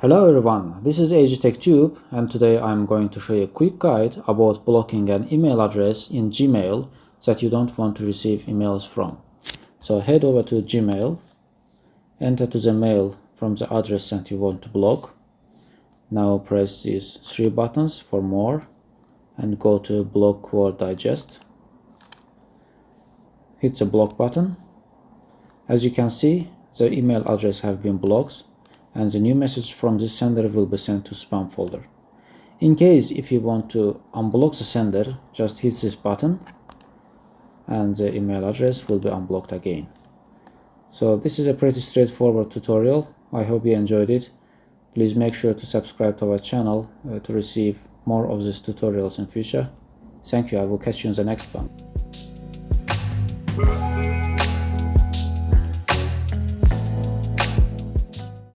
Hello everyone, this is AGTechTube and today I'm going to show you a quick guide about blocking an email address in Gmail that you don't want to receive emails from. So head over to Gmail, enter to the mail from the address that you want to block. Now press these three buttons for more and go to Block Word Digest. Hit the block button. As you can see, the email address has been blocked and the new message from this sender will be sent to spam folder. In case if you want to unblock the sender, just hit this button and the email address will be unblocked again. So this is a pretty straightforward tutorial. I hope you enjoyed it. Please make sure to subscribe to our channel to receive more of these tutorials in future. Thank you. I will catch you in the next one.